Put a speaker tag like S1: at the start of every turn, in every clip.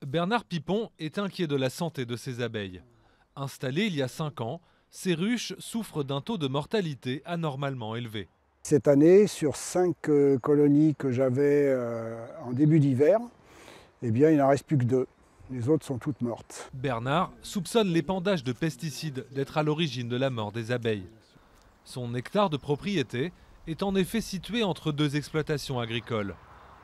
S1: Bernard Pipon est inquiet de la santé de ses abeilles. Installées il y a 5 ans, ces ruches souffrent d'un taux de mortalité anormalement élevé.
S2: Cette année, sur 5 colonies que j'avais en début d'hiver, eh bien, il n'en reste plus que 2. Les autres sont toutes mortes.
S1: Bernard soupçonne l'épandage de pesticides d'être à l'origine de la mort des abeilles. Son hectare de propriété est en effet situé entre 2 exploitations agricoles,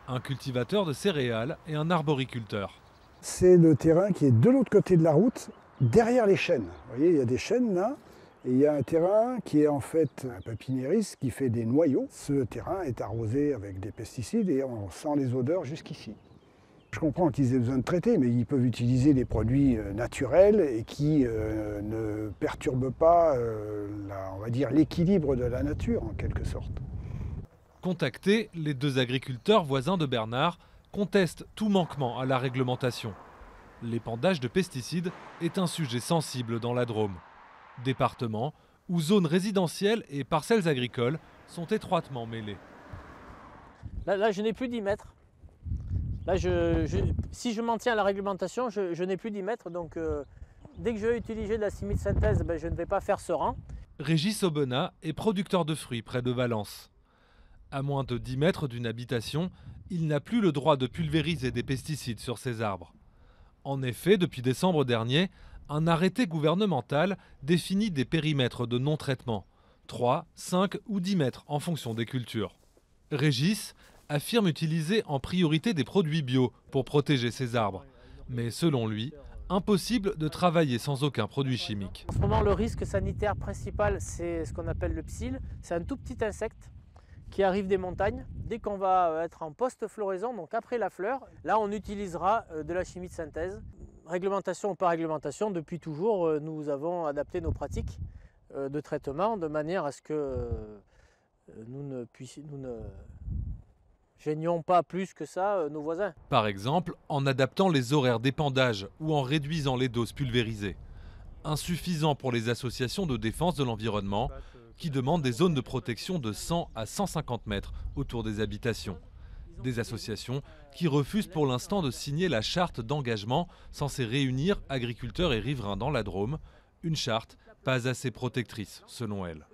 S1: un cultivateur de céréales et un arboriculteur.
S2: C'est le terrain qui est de l'autre côté de la route, derrière les chênes. Vous voyez, il y a des chênes là, et il y a un terrain qui est en fait un papinéris qui fait des noyaux. Ce terrain est arrosé avec des pesticides et on sent les odeurs jusqu'ici. Je comprends qu'ils aient besoin de traiter, mais ils peuvent utiliser des produits naturels et qui ne perturbent pas, on va dire, l'équilibre de la nature en quelque sorte.
S1: Contactés, les 2 agriculteurs voisins de Bernard contestent tout manquement à la réglementation. L'épandage de pesticides est un sujet sensible dans la Drôme, département où zones résidentielles et parcelles agricoles sont étroitement mêlées.
S3: Là, je n'ai plus d'10 mètres. Là, si je m'en tiens à la réglementation, je n'ai plus d'10 mètres. Donc, dès que je vais utiliser de la chimie de synthèse, je ne vais pas faire ce rang.
S1: Régis Aubenas est producteur de fruits près de Valence. À moins de 10 mètres d'une habitation, il n'a plus le droit de pulvériser des pesticides sur ses arbres. En effet, depuis décembre dernier, un arrêté gouvernemental définit des périmètres de non-traitement, 3, 5 ou 10 mètres en fonction des cultures. Régis affirme utiliser en priorité des produits bio pour protéger ses arbres. Mais selon lui, impossible de travailler sans aucun produit chimique.
S3: En ce moment, le risque sanitaire principal, c'est ce qu'on appelle le psylle. C'est un tout petit insecte qui arrive des montagnes. Dès qu'on va être en post-floraison, donc après la fleur, là on utilisera de la chimie de synthèse. Réglementation ou pas réglementation, depuis toujours, nous avons adapté nos pratiques de traitement de manière à ce que nous ne gênions pas plus que ça nos voisins.
S1: Par exemple, en adaptant les horaires d'épandage ou en réduisant les doses pulvérisées. Insuffisant pour les associations de défense de l'environnement qui demandent des zones de protection de 100 à 150 mètres autour des habitations. Des associations qui refusent pour l'instant de signer la charte d'engagement censée réunir agriculteurs et riverains dans la Drôme, une charte pas assez protectrice selon elles.